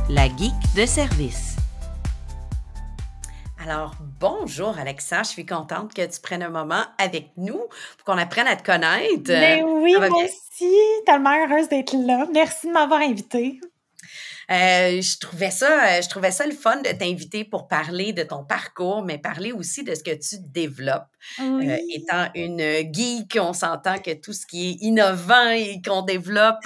la geek de service. Alors, bonjour Alexa, je suis contente que tu prennes un moment avec nous pour qu'on apprenne à te connaître. Ben oui, Ça va moi bien? aussi, tellement heureuse d'être là. Merci de m'avoir invitée. Je trouvais ça le fun de t'inviter pour parler de ton parcours, mais parler aussi de ce que tu développes. Oui. Étant une geek, on s'entend que tout ce qui est innovant et qu'on développe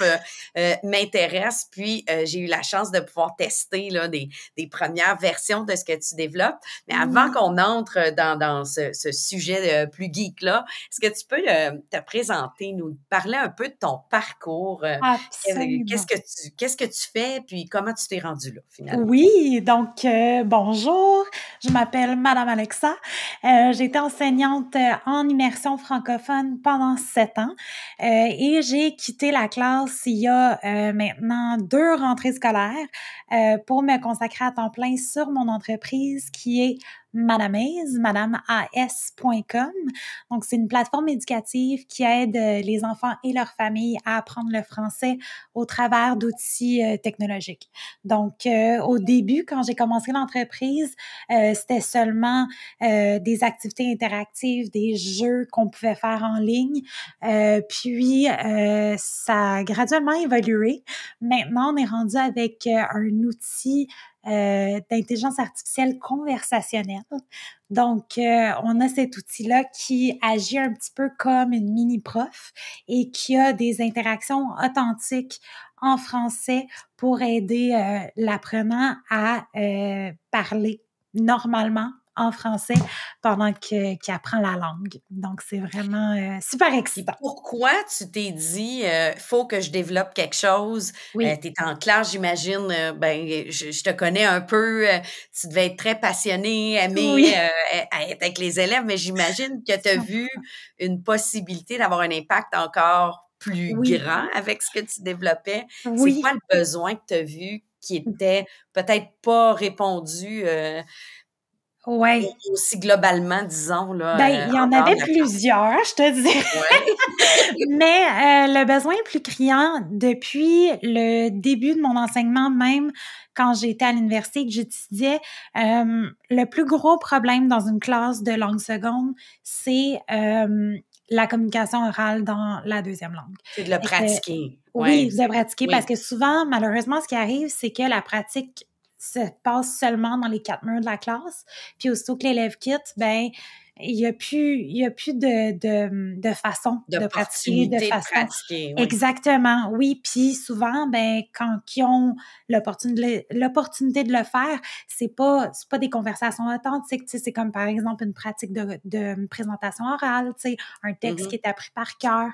m'intéresse. Puis, j'ai eu la chance de pouvoir tester là, des premières versions de ce que tu développes. Mais avant Oui. qu'on entre dans ce sujet plus geek-là, est-ce que tu peux te présenter, nous parler un peu de ton parcours? Absolument. Qu'est-ce que tu fais, puis comment tu t'es rendue là, finalement? Oui, donc bonjour, je m'appelle Madame Alexa. J'ai été enseignante en immersion francophone pendant 7 ans et j'ai quitté la classe il y a maintenant 2 rentrées scolaires pour me consacrer à temps plein sur mon entreprise qui est Madamaze, madameas.com. Donc, c'est une plateforme éducative qui aide les enfants et leurs familles à apprendre le français au travers d'outils technologiques. Donc, au début, quand j'ai commencé l'entreprise, c'était seulement des activités interactives, des jeux qu'on pouvait faire en ligne. Puis, ça a graduellement évolué. Maintenant, on est rendu avec un outil d'intelligence artificielle conversationnelle. Donc, on a cet outil-là qui agit un petit peu comme une mini-prof et qui a des interactions authentiques en français pour aider l'apprenant à parler normalement en français pendant qu'il apprend la langue. Donc, c'est vraiment super Puis excitant. pourquoi tu t'es dit, faut que je développe quelque chose? Oui. Tu es en classe, j'imagine, ben, je te connais un peu, tu devais être très passionnée, aimer, Oui. à être avec les élèves, mais j'imagine que tu as 100%. vu une possibilité d'avoir un impact encore plus Oui. grand avec ce que tu développais. C'est Oui. quoi le besoin que tu as vu qui était peut-être pas répondu, Ouais. aussi globalement, disons, Ben, là, il y en en dehors avait de la classe? plusieurs, je te dirais. Ouais. Mais le besoin le plus criant depuis le début de mon enseignement, même quand j'étais à l'université et que j'étudiais, le plus gros problème dans une classe de langue seconde, c'est la communication orale dans la deuxième langue. C'est de le Fait que, pratiquer. Ouais, oui, de pratiquer parce oui. que souvent, malheureusement, ce qui arrive, c'est que la pratique se passe seulement dans les 4 murs de la classe. Puis aussitôt que l'élève quitte, ben il y a plus de façon de pratiquer, de D'opportunités de façon pratiquer, oui. exactement, oui. Puis souvent, ben quand ils ont l'opportunité de le faire, c'est pas des conversations authentiques, tu sais, c'est comme par exemple une pratique de présentation orale, tu sais, un texte qui Mmh. est appris par cœur,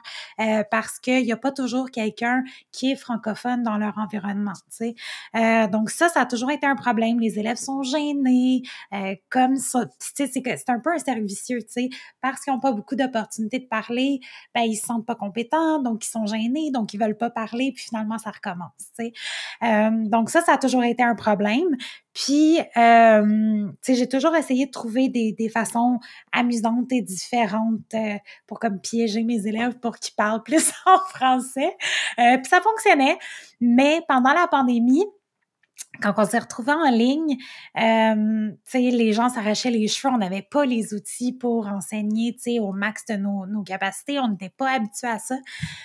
parce qu'il y a pas toujours quelqu'un qui est francophone dans leur environnement, tu sais. Donc ça a toujours été un problème. Les élèves sont gênés, comme ça. Tu sais, c'est un peu un cercle vicieux, tu sais, parce qu'ils n'ont pas beaucoup d'opportunités de parler, ben ils se sentent pas compétents, donc ils sont gênés, donc ils veulent pas parler, puis finalement ça recommence, tu sais. Donc ça a toujours été un problème. Puis, tu sais, j'ai toujours essayé de trouver des façons amusantes et différentes pour comme piéger mes élèves pour qu'ils parlent plus en français. Puis ça fonctionnait. Mais pendant la pandémie, quand on s'est retrouvés en ligne, tu sais, les gens s'arrachaient les cheveux, on n'avait pas les outils pour enseigner, tu sais, au max de nos capacités, on n'était pas habitués à ça.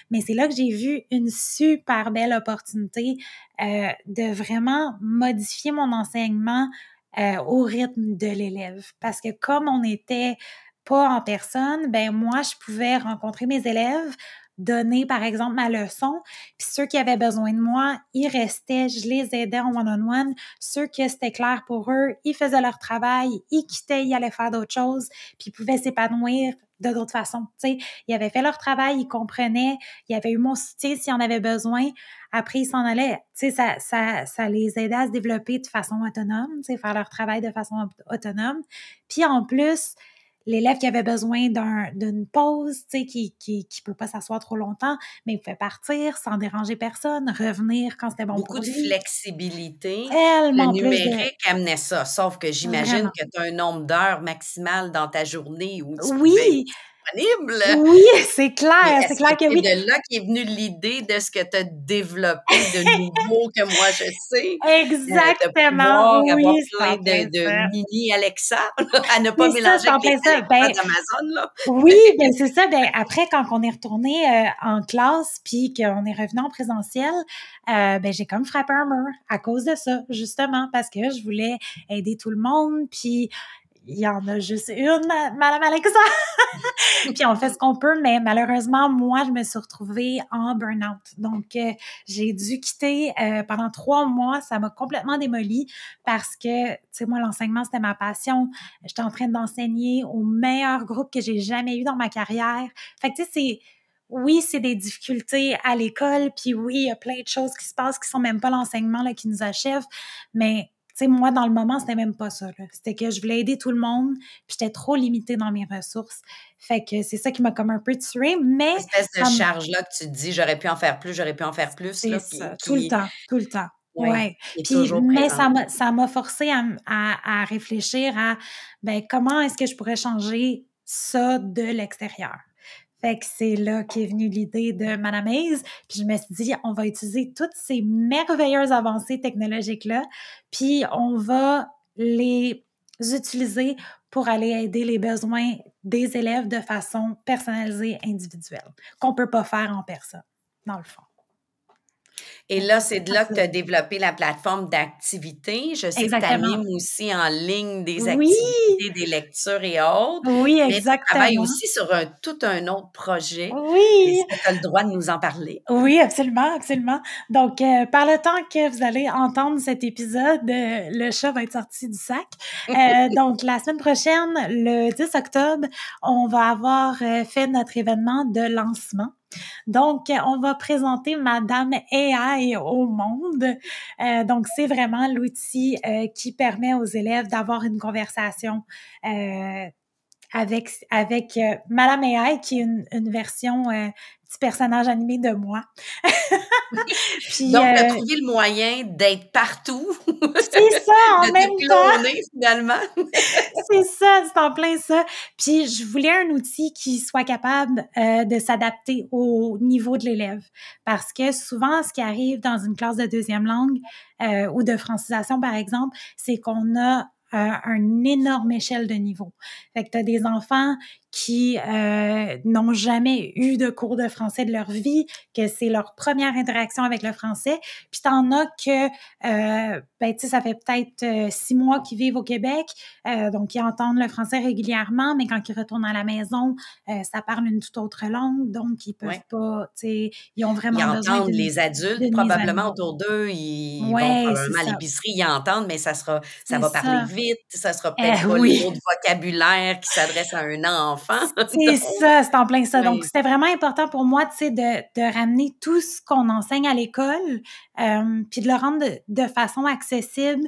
Mais c'est là que j'ai vu une super belle opportunité de vraiment modifier mon enseignement au rythme de l'élève. Parce que comme on n'était pas en personne, ben moi, je pouvais rencontrer mes élèves, donner, par exemple, ma leçon, puis ceux qui avaient besoin de moi, ils restaient, je les aidais en one-on-one. Ceux que c'était clair pour eux, ils faisaient leur travail, ils quittaient, ils allaient faire d'autres choses, puis ils pouvaient s'épanouir de d'autres façons. Tu sais, ils avaient fait leur travail, ils comprenaient, ils avaient eu mon soutien s'ils en avaient besoin. Après, ils s'en allaient. Tu sais, ça les aidait à se développer de façon autonome, tu sais, faire leur travail de façon autonome. Puis en plus, l'élève qui avait besoin d'une pause, tu sais, qui peut pas s'asseoir trop longtemps, mais il pouvait partir sans déranger personne, revenir quand c'était bon Beaucoup pour de lui. flexibilité. Le Tellement plus de numérique amenait ça, sauf que j'imagine vraiment. que tu as un nombre d'heures maximales dans ta journée où tu pouvais Oui, disponible. Oui, Mais c'est est-ce que clair que c'est oui. de là qu'est venue l'idée de ce que tu as développé de nouveau que moi je sais, de Exactement, pouvoir avoir oui, c'est plein en plein de ça. mini Alexa à ne pas C'est ça, mélanger c'est en avec les plein ça. Alexa d'Amazon, là? Oui, ben c'est ça. Ben après, quand on est retourné en classe, puis qu'on est revenu en présentiel, ben j'ai comme frappé un mur à cause de ça, justement, parce que je voulais aider tout le monde, puis il y en a juste une, Madame Alexa. Puis on fait ce qu'on peut, mais malheureusement, moi, je me suis retrouvée en burn-out. Donc, j'ai dû quitter pendant 3 mois. Ça m'a complètement démolie parce que, tu sais, moi, l'enseignement, c'était ma passion. J'étais en train d'enseigner au meilleur groupe que j'ai jamais eu dans ma carrière. Fait que, tu sais, oui, c'est des difficultés à l'école, puis oui, il y a plein de choses qui se passent qui sont même pas l'enseignement là, qui nous achève, mais tu sais, moi, dans le moment, c'était même pas ça. Là. C'était que je voulais aider tout le monde, puis j'étais trop limitée dans mes ressources. Fait que c'est ça qui m'a comme un peu tuée, mais Cette espèce de ça me charge-là que tu te dis: «J'aurais pu en faire plus, j'aurais pu en faire plus», c'est là, ça, tout le qui temps, tout le temps. oui, Ouais. qui est Puis toujours mais présente. ça m'a forcée à réfléchir à, ben, comment est-ce que je pourrais changer ça de l'extérieur? Fait que c'est là qu'est venue l'idée de Madame Hayes. Puis je me suis dit, on va utiliser toutes ces merveilleuses avancées technologiques-là, puis on va les utiliser pour aller aider les besoins des élèves de façon personnalisée, individuelle, qu'on peut pas faire en personne, dans le fond. Et Fait là, que c'est de c'est là que ça. tu as développé la plateforme d'activités. Je sais que tu Exactement. animes aussi en ligne des Oui! activités, des lectures et autres, Oui, mais tu travailles exactement. aussi sur tout un autre projet. Est-ce Oui! que tu as le droit de nous en parler? Oui, absolument, absolument. Donc, par le temps que vous allez entendre cet épisode, le chat va être sorti du sac. Donc, la semaine prochaine, le 10 octobre, on va avoir fait notre événement de lancement. Donc, on va présenter Madame AI au monde. Donc, c'est vraiment l'outil qui permet aux élèves d'avoir une conversation avec Madame AI, qui est une version petit personnage animé de moi. Puis Donc, tu as trouvé le moyen d'être partout, c'est ça de en même te temps. cloner finalement. C'est ça, c'est en plein ça. Puis je voulais un outil qui soit capable de s'adapter au niveau de l'élève. Parce que souvent, ce qui arrive dans une classe de deuxième langue ou de francisation, par exemple, c'est qu'on a une énorme échelle de niveau. Fait que tu as des enfants qui n'ont jamais eu de cours de français de leur vie, que c'est leur première interaction avec le français. Puis t'en as que, ben, tu sais, ça fait peut-être 6 mois qu'ils vivent au Québec, donc ils entendent le français régulièrement, mais quand ils retournent à la maison, ça parle une toute autre langue, donc ils Ouais. peuvent pas, tu sais, ils ont Ils vraiment besoin entendent les adultes d'une mise à probablement niveau. autour d'eux, ils vont Ouais, c'est probablement à ça. l'épicerie, ils entendent, mais ça C'est va parler ça. vite, ça sera peut-être pas le Oui. mot de vocabulaire qui s'adresse à un enfant, C'est donc ça, c'est en plein ça. Donc, oui. c'était vraiment important pour moi, tu sais, de ramener tout ce qu'on enseigne à l'école, puis de le rendre de façon accessible,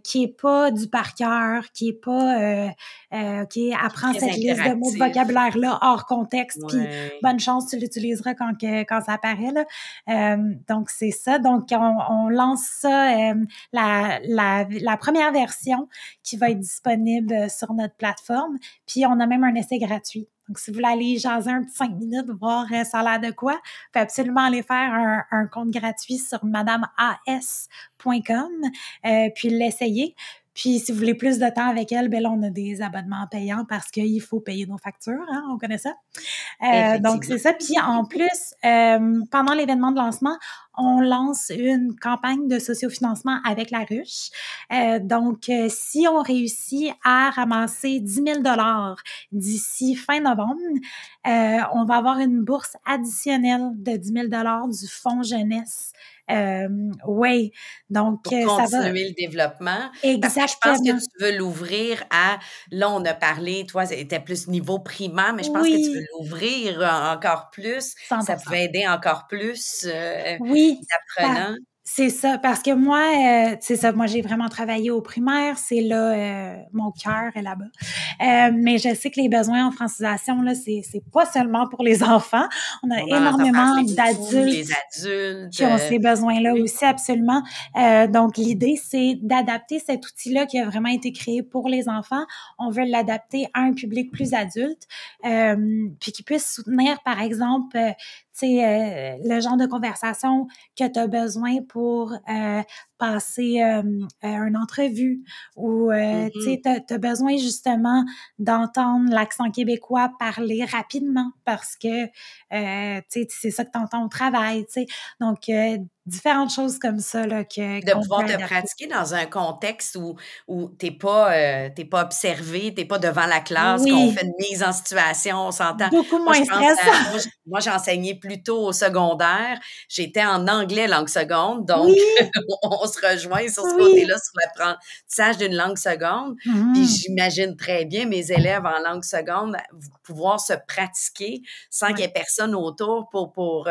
qui est pas du par cœur, qui est pas, OK, apprends Très cette liste de mots de interactif. vocabulaire-là hors contexte, puis Ouais. bonne chance, tu l'utiliseras quand ça apparaît, là. Donc, c'est ça. Donc, on lance ça, la première version qui va être disponible sur notre plateforme. Puis on a même un essai gratuit. Donc, si vous voulez aller jaser un petit 5 minutes, voir ça a l'air de quoi, vous pouvez absolument aller faire un compte gratuit sur madameas.com, puis l'essayer. Puis, si vous voulez plus de temps avec elle, ben là, on a des abonnements payants parce qu'il faut payer nos factures, hein, on connaît ça. Donc, Effectivement. c'est ça. Puis, en plus, pendant l'événement de lancement, on lance une campagne de sociofinancement avec la ruche. Donc, si on réussit à ramasser 10 000 d'ici fin novembre, on va avoir une bourse additionnelle de 10 000 du Fonds jeunesse. Oui, donc Pour ça va continuer le développement, parce que je pense que exactement. tu veux l'ouvrir là, on a parlé, toi, c'était plus niveau primaire, mais je pense que tu veux Oui, l'ouvrir encore plus. Ça 100%. pouvait aider encore plus, Oui, d'apprenants. C'est ça, parce que moi, c'est ça, moi j'ai vraiment travaillé au primaire, c'est là, mon cœur est là-bas. Mais je sais que les besoins en francisation, là, c'est pas seulement pour les enfants. On a On en entend énormément parler beaucoup, les d'adultes adultes, qui ont ces besoins-là oui. aussi, absolument. Donc, l'idée, c'est d'adapter cet outil-là qui a vraiment été créé pour les enfants. On veut l'adapter à un public plus adulte, puis qui puisse soutenir, par exemple, tu sais, le genre de conversation que tu as besoin pour passer une entrevue ou, tu sais, tu as besoin justement d'entendre l'accent québécois parler rapidement parce que, tu sais, c'est ça que tu entends au travail, tu sais. Donc, différentes choses comme ça là, De qu'on pouvoir peut te adapter. pratiquer dans un contexte où tu es pas observé, tu es pas devant la classe, qu'on Oui, fait une mise en situation, on s'entend. beaucoup Moi, je moins pense stressant. à moi, j'ai enseigné plus tôt au secondaire. J'étais en anglais langue seconde, donc Oui, on se rejoint sur ce oui. côté-là, sur l'apprentissage d'une langue seconde. Puis Mhm. j'imagine très bien mes élèves en langue seconde pouvoir se pratiquer sans qu'il y Ouais. ait personne autour pour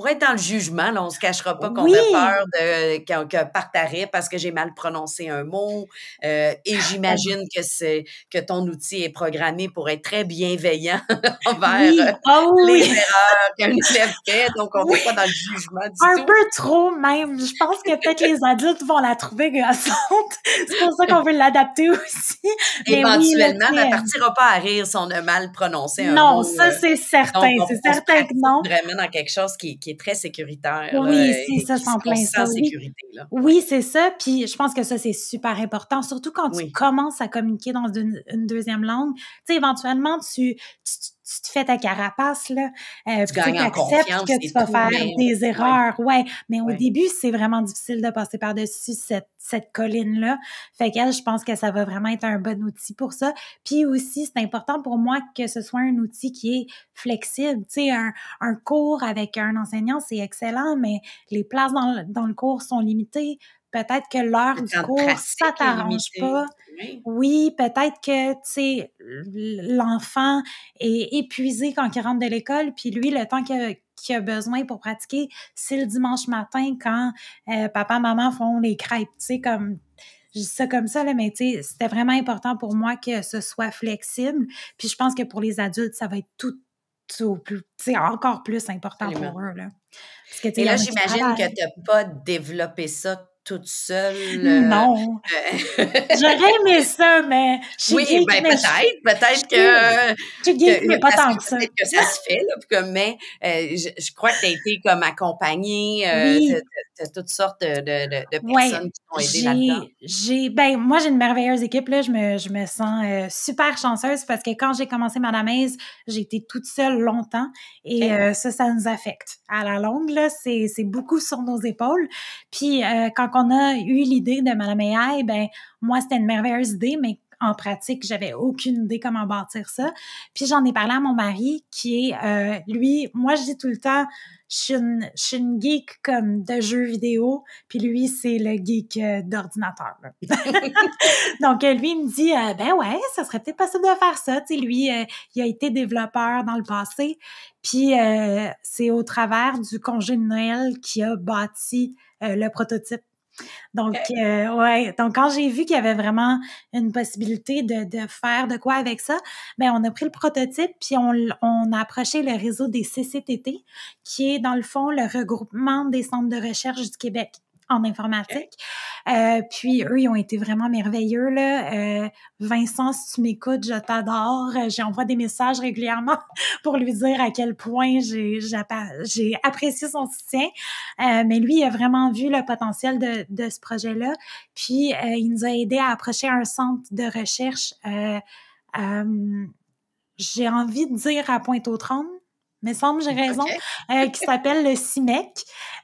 être dans le jugement, là, on se cachera pas qu'on a Oui, peur de qu'on parte à rire parce que j'ai mal prononcé un mot, et ben, j'imagine que ton outil est programmé pour être très bienveillant envers, oui, ah les oui, erreurs qu'un élève fait, donc on oui. n'est pas dans le jugement du Un peu tout. trop même. Je pense que peut-être les adultes vont la trouver gossante. C'est pour ça qu'on veut l'adapter aussi. Mais oui, là, Éventuellement, tu mais sais, elle partira pas à rire si on a mal prononcé un non, mot, ça, c'est donc certain. C'est on se certain que pratique non. vraiment dans quelque chose qui est très sécuritaire, là, Oui, c'est et ça, c'est en qu'on plein se sent ça. en Oui. sécurité, là. Oui, Oui, c'est ça. Puis je pense que ça, c'est super important, surtout quand tu oui. commences à communiquer dans une deuxième langue. Tu sais, éventuellement, tu te fais ta carapace, là. Tu Puis tu gagnes en acceptes confiance que tu et vas tout, faire mais des ouais, erreurs. Ouais. Mais au ouais. début, c'est vraiment difficile de passer par-dessus cette colline-là. Fait qu'elle, je pense que ça va vraiment être un bon outil pour ça. Puis aussi, c'est important pour moi que ce soit un outil qui est flexible. Tu sais, un cours avec un enseignant, c'est excellent, mais les places dans le cours sont limitées. Peut-être que l'heure Le du temps de cours, ça pratique est t'arrange limité. pas. Oui, Oui, peut-être que, tu sais, l'enfant est épuisé quand il rentre de l'école, puis lui, le temps qu'il a besoin pour pratiquer, c'est le dimanche matin quand papa, maman font les crêpes, tu sais, comme je dis ça comme ça, là, mais tu sais, c'était vraiment important pour moi que ce soit flexible. Puis je pense que pour les adultes, ça va être tout plus, tu sais, encore plus important absolument. pour eux, là. Parce que, tu sais, Et il y là, en a qui j'imagine que travaillent. tu as pas développé ça toute seule, Non, j'aurais aimé ça, mais je suis Oui, geek, ben, mais je peut-être suis geek, mais pas parce que tant que ça. peut-être que ça se fait, là, puis comme mais je crois que tu as été comme accompagnée, Oui, de toutes sortes de ouais, personnes qui t'ont aidée là-dedans. ben, moi, j'ai une merveilleuse équipe, là. Je me sens super chanceuse parce que quand j'ai commencé Madame Aise, j'ai été toute seule longtemps et OK. ça nous affecte. À la longue, là, c'est beaucoup sur nos épaules. Puis, quand on a eu l'idée de Madame AI, ben, moi, c'était une merveilleuse idée, mais en pratique, j'avais aucune idée comment bâtir ça. Puis, j'en ai parlé à mon mari qui est, lui, moi, je dis tout le temps, je suis une geek comme de jeux vidéo, puis lui, c'est le geek d'ordinateur. Là. Donc, lui, il me dit, ben ouais, ça serait peut-être possible de faire ça. Tu sais, lui, il a été développeur dans le passé, puis c'est au travers du congé de Noël qu'il a bâti le prototype. Donc, OK. ouais. Donc, quand j'ai vu qu'il y avait vraiment une possibilité de faire de quoi avec ça, ben on a pris le prototype puis on a approché le réseau des CCTT, qui est dans le fond le regroupement des centres de recherche du Québec en OK. informatique. Puis eux, ils ont été vraiment merveilleux là. Vincent, si tu m'écoutes, je t'adore. J'envoie des messages régulièrement pour lui dire à quel point j'ai apprécié son soutien. Mais lui, il a vraiment vu le potentiel de ce projet-là. Puis, il nous a aidé à approcher un centre de recherche, j'ai envie de dire à Pointe-aux-Trembles, me semble j'ai raison, OK. qui s'appelle le CIMEC.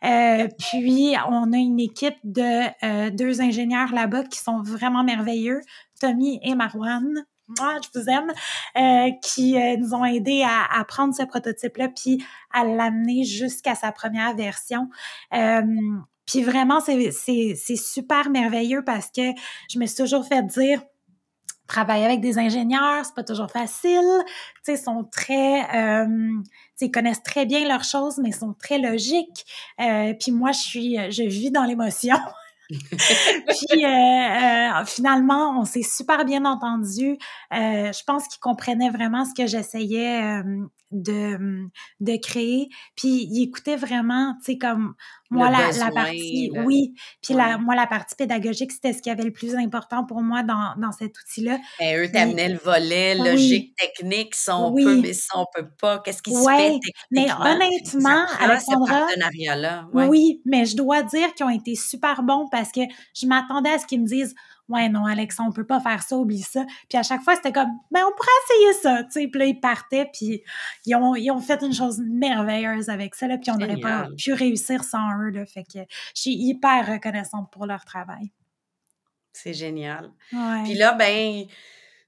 OK. Puis, on a une équipe de 2 ingénieurs là-bas qui sont vraiment merveilleux, Tommy et Marouane. Moi, je vous aime, qui nous ont aidés à prendre ce prototype-là, puis à l'amener jusqu'à sa première version. Puis vraiment, c'est super merveilleux parce que je me suis toujours fait dire, travailler avec des ingénieurs, c'est pas toujours facile. Tu sais, sont très, tu sais, ils connaissent très bien leurs choses, mais sont très logiques. Puis moi, je vis dans l'émotion. Puis finalement, on s'est super bien entendu. Je pense qu'il comprenait vraiment ce que j'essayais de créer. Puis il écoutait vraiment, tu sais, comme moi, Le la besoin, partie, le oui. Puis ouais. moi, la partie pédagogique, c'était ce qui avait le plus important pour moi dans cet outil-là. Ben, eux Puis t'amenaient le volet logique, oui, technique, si on peut, oui, mais si on peut pas, qu'est-ce qui se fait ouais. Mais techniquement? Ça honnêtement, prend ce Alexandra, partenariat-là, ouais. oui, mais je dois dire qu'ils ont été super bons parce que je m'attendais à ce qu'ils me disent ouais, non, Alexa, on peut pas faire ça, oublie ça. Puis à chaque fois, c'était comme ben on pourrait essayer ça, tu sais. Puis là, ils partaient, puis ils ont fait une chose merveilleuse avec ça, là, puis on n'aurait pas Génial. pu réussir sans eux, là. Fait que je suis hyper reconnaissante pour leur travail. C'est génial. Puis Ouais. là, ben,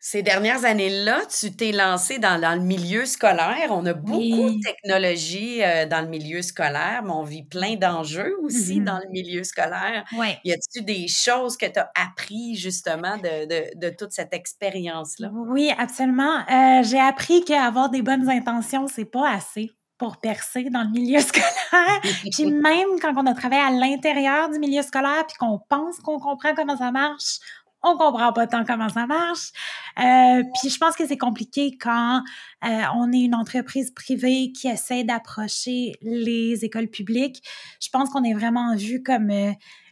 ces dernières années-là, tu t'es lancée dans le milieu scolaire. On a beaucoup de Oui. technologies, dans le milieu scolaire, mais on vit plein d'enjeux aussi dans Mhm. le milieu scolaire. Ouais. Y a-tu des choses que tu as appris justement de toute cette expérience-là? Oui, absolument. J'ai appris qu'avoir des bonnes intentions, c'est pas assez pour percer dans le milieu scolaire. Puis même quand on a travaillé à l'intérieur du milieu scolaire, puis qu'on pense qu'on comprend comment ça marche, on comprend pas tant comment ça marche. Puis je pense que c'est compliqué quand on est une entreprise privée qui essaie d'approcher les écoles publiques. Je pense qu'on est vraiment vu comme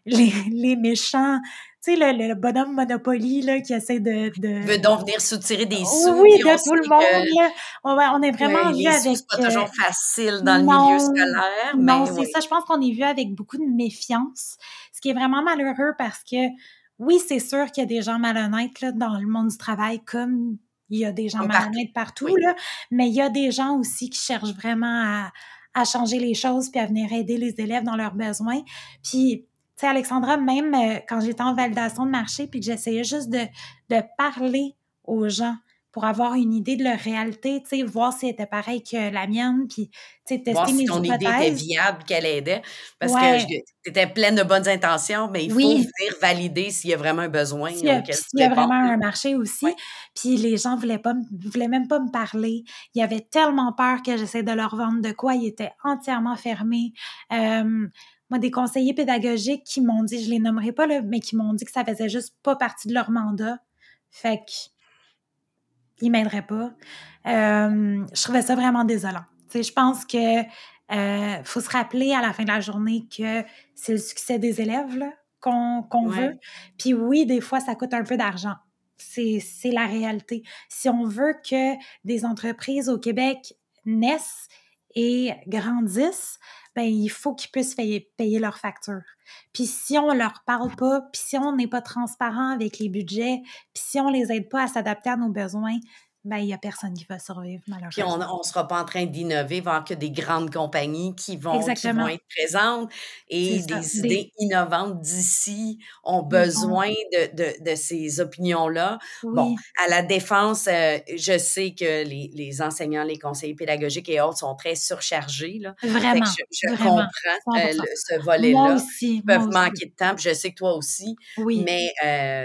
les méchants, tu sais, le bonhomme Monopoly là, qui essaie Tu veux donc venir soutirer des sous, oui, puis on de tout le sait monde, que là. Ouais, on est vraiment vu les sous, avec, c'est pas toujours facile dans le milieu non, scolaire, non, mais c'est oui. ça. Je pense qu'on est vu avec beaucoup de méfiance, ce qui est vraiment malheureux parce que, oui, c'est sûr qu'il y a des gens malhonnêtes, là, dans le monde du travail, comme il y a des gens Comme partout. malhonnêtes partout, Oui. là, mais il y a des gens aussi qui cherchent vraiment à changer les choses puis à venir aider les élèves dans leurs besoins. Puis, tu sais, Alexandra, même quand j'étais en validation de marché puis que j'essayais juste de parler aux gens pour avoir une idée de leur réalité, tu sais, voir si elle était pareille que la mienne, puis, tu sais, Voir tester si mes ton idée était hypothèses. viable, qu'elle aidait, parce que tu Ouais, étais pleine de bonnes intentions, mais il faut oui, venir valider s'il y a vraiment un besoin puis auquel s'il tu y a réponds, vraiment là. un marché Ouais. aussi, puis les gens voulaient même pas me parler. Ils avaient tellement peur que j'essaie de leur vendre de quoi, ils étaient entièrement fermés. Moi, des conseillers pédagogiques qui m'ont dit, je les nommerai pas, là, mais qui m'ont dit que ça faisait juste pas partie de leur mandat. Fait qu'ils m'aideraient pas. Je trouvais ça vraiment désolant. Tu sais, je pense que faut se rappeler à la fin de la journée que c'est le succès des élèves là, qu'on veut. Ouais. Puis oui, des fois, ça coûte un peu d'argent. C'est la réalité. Si on veut que des entreprises au Québec naissent et grandissent, ben il faut qu'ils puissent payer leurs factures. Puis si on leur parle pas, puis si on n'est pas transparent avec les budgets, puis si on les aide pas à s'adapter à nos besoins, ben il y a personne qui va survivre Puis on malheureusement. ne sera pas en train d'innover, il va y avoir que des grandes compagnies qui vont Exactement, être présentes c'est et ça. des idées innovantes d'ici ont Ils vont besoin de ces opinions-là. Bon, oui, à la défense, je sais que les enseignants, les conseillers pédagogiques et autres sont très surchargés, là. Fait que vraiment, je vraiment, comprends, 100%. ce Moi volet-là. aussi, Ils moi peuvent aussi. manquer de temps, puis je sais que toi aussi, Oui, mais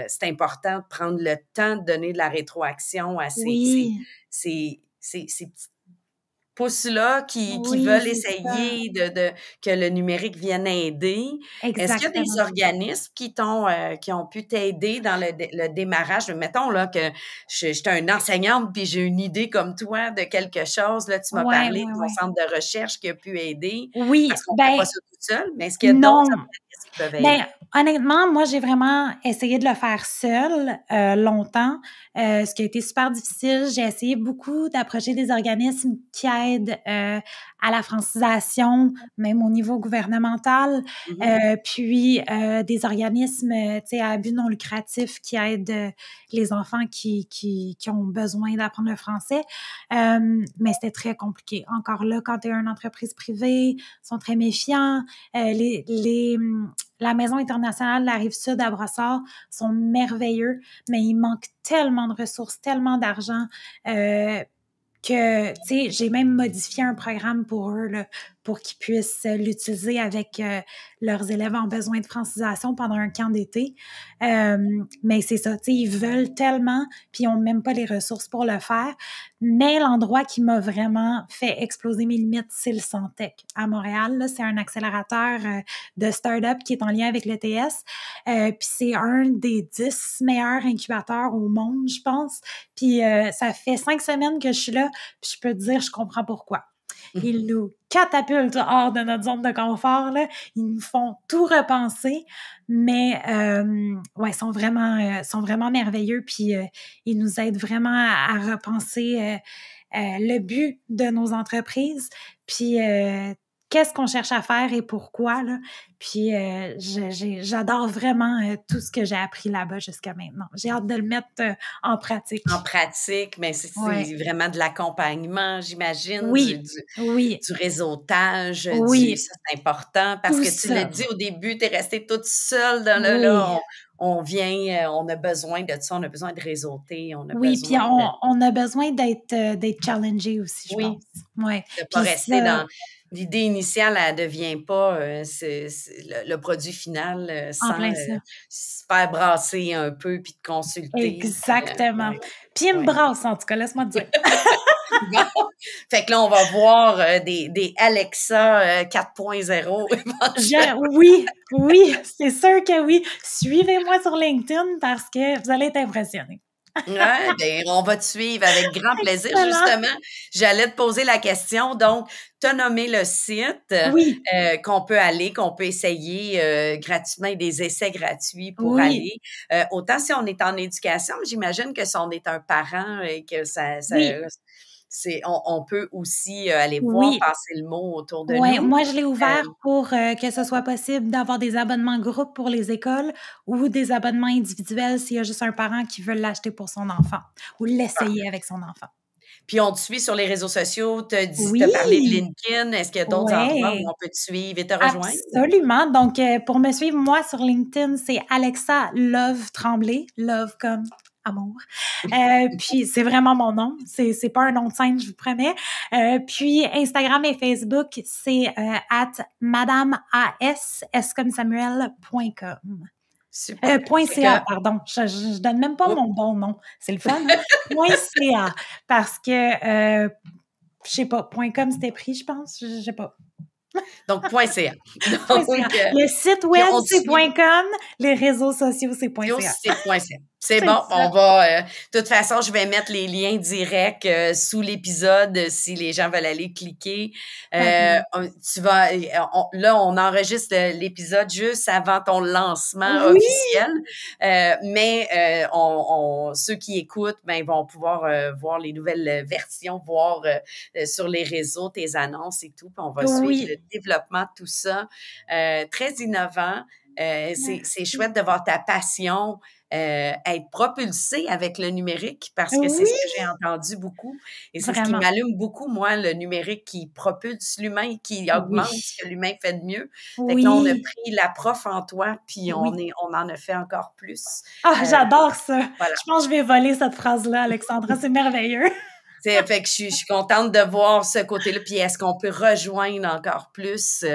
c'est important de prendre le temps de donner de la rétroaction à oui, ces petits pouces-là qui oui, veulent c'est ça. essayer de que le numérique vienne aider. Est-ce qu'il y a des Exactement. organismes qui ont pu t'aider dans le démarrage? Mettons là que j'étais une enseignante puis j'ai une idée comme toi de quelque chose, là, tu m'as Ouais, parlé de ouais, ton ouais. centre de recherche qui a pu aider, Oui, parce qu'on ne fait ben pas ça toute seule, mais est-ce qu'il y a d'autres non. organismes qui peuvent Ben, aider? honnêtement, moi, j'ai vraiment essayé de le faire seule, longtemps, ce qui a été super difficile. J'ai essayé beaucoup d'approcher des organismes qui aident, à la francisation, même au niveau gouvernemental, Mmh. puis, des organismes, tu sais, à but non lucratif qui aident, les enfants qui ont besoin d'apprendre le français, mais c'était très compliqué. Encore là, quand tu es une entreprise privée, ils sont très méfiants, la Maison internationale de la Rive-Sud à Brossard sont merveilleux, mais il manque tellement de ressources, tellement d'argent, que, tu sais, j'ai même modifié un programme pour eux, là, pour qu'ils puissent l'utiliser avec leurs élèves en besoin de francisation pendant un camp d'été. Mais c'est ça, tu sais, ils veulent tellement, puis ils n'ont même pas les ressources pour le faire. Mais l'endroit qui m'a vraiment fait exploser mes limites, c'est le Santec à Montréal. Là, c'est un accélérateur de start-up qui est en lien avec l'ETS. Puis c'est un des 10 meilleurs incubateurs au monde, je pense. Puis ça fait 5 semaines que je suis là, puis je peux te dire, je comprends pourquoi. Ils nous catapultent hors de notre zone de confort, là. Ils nous font tout repenser, mais ouais, sont vraiment merveilleux, puis ils nous aident vraiment à repenser le but de nos entreprises, puis qu'est-ce qu'on cherche à faire et pourquoi, là. Puis j'adore vraiment tout ce que j'ai appris là-bas jusqu'à maintenant. J'ai hâte de le mettre en pratique. En pratique, mais c'est vraiment de l'accompagnement, j'imagine, oui. du réseautage, oui. Ça c'est important, parce tout que tu l'as dit au début, tu es restée toute seule dans le là. On a besoin de ça, on a besoin de réseauter, puis on a besoin d'être challengé aussi, je pense. Ouais. De ne pas rester dans... L'idée initiale, elle ne devient pas le produit final sans se faire brasser un peu puis de consulter. Exactement. Puis il me brasse, en tout cas, laisse-moi te dire. Bon. Fait que là, on va voir des Alexa 4.0 Oui, c'est sûr que oui. Suivez-moi sur LinkedIn parce que vous allez être impressionnés. Ben, on va te suivre avec grand plaisir. Justement, j'allais te poser la question. Donc, tu as nommé le site qu'on peut aller, qu'on peut essayer gratuitement, et des essais gratuits pour aller. Autant si on est en éducation, j'imagine que si on est un parent et que on peut aussi aller voir, passer le mot autour de nous. Moi, je l'ai ouvert pour que ce soit possible d'avoir des abonnements groupes pour les écoles ou des abonnements individuels s'il y a juste un parent qui veut l'acheter pour son enfant ou l'essayer avec son enfant. Puis on te suit sur les réseaux sociaux, tu as parlé de LinkedIn. Est-ce qu'il y a d'autres endroits où on peut te suivre et te rejoindre? Absolument. Donc, pour me suivre, moi, sur LinkedIn, c'est Alexa Love Tremblay. Love comme amour. Puis c'est vraiment mon nom. C'est pas un nom de scène, je vous promets. Puis Instagram et Facebook, c'est @madameas comme Samuel.com. Super. .ca, pardon. Je donne même pas mon bon nom. C'est le fun. .ca. Parce que, je sais pas, .com c'était pris, je pense. Je sais pas. Donc, .ca. Donc, le site web, c'est .com. Les réseaux sociaux, c'est .ca. C'est bon, on va... de toute façon, je vais mettre les liens directs sous l'épisode si les gens veulent aller cliquer. Là, on enregistre l'épisode juste avant ton lancement officiel. Mais ceux qui écoutent, vont pouvoir voir les nouvelles versions, voir sur les réseaux tes annonces et tout. Puis on va suivre le développement de tout ça. Très innovant. C'est chouette de voir ta passion être propulsée avec le numérique parce que c'est ce que j'ai entendu beaucoup. Et c'est ce qui m'allume beaucoup, moi, le numérique qui propulse l'humain, qui augmente ce que l'humain fait de mieux. Fait que là, on a pris la prof en toi, puis on en a fait encore plus. J'adore ça. Voilà. Je pense que je vais voler cette phrase-là, Alexandra. C'est merveilleux. Fait que je suis contente de voir ce côté-là. Puis est-ce qu'on peut rejoindre encore plus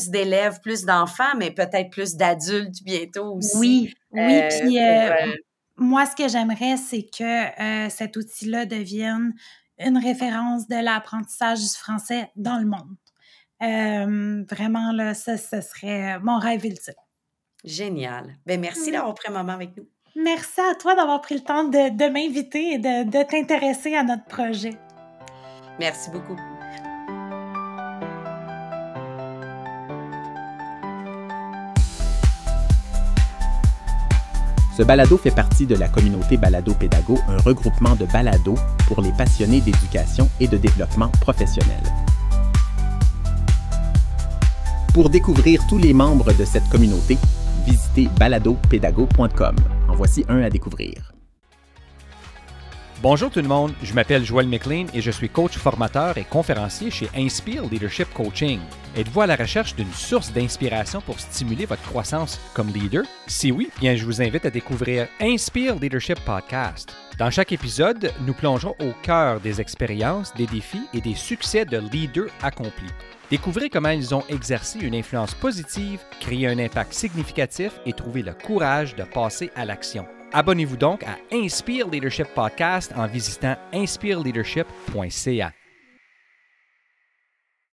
d'élèves, plus d'enfants, mais peut-être plus d'adultes bientôt aussi. Puis moi, ce que j'aimerais, c'est que cet outil-là devienne une référence de l'apprentissage du français dans le monde. Vraiment, là, ça serait mon rêve ultime. Génial. Merci d'avoir pris un moment avec nous. Merci à toi d'avoir pris le temps de m'inviter et de t'intéresser à notre projet. Merci beaucoup. Ce balado fait partie de la communauté Balado Pédago, un regroupement de balados pour les passionnés d'éducation et de développement professionnel. Pour découvrir tous les membres de cette communauté, visitez baladopédago.com. En voici un à découvrir. Bonjour tout le monde, je m'appelle Joël McLean et je suis coach formateur et conférencier chez Inspire Leadership Coaching. Êtes-vous à la recherche d'une source d'inspiration pour stimuler votre croissance comme leader? Si oui, bien je vous invite à découvrir Inspire Leadership Podcast. Dans chaque épisode, nous plongeons au cœur des expériences, des défis et des succès de leaders accomplis. Découvrez comment ils ont exercé une influence positive, créé un impact significatif et trouvé le courage de passer à l'action. Abonnez-vous donc à Inspire Leadership Podcast en visitant inspireleadership.ca.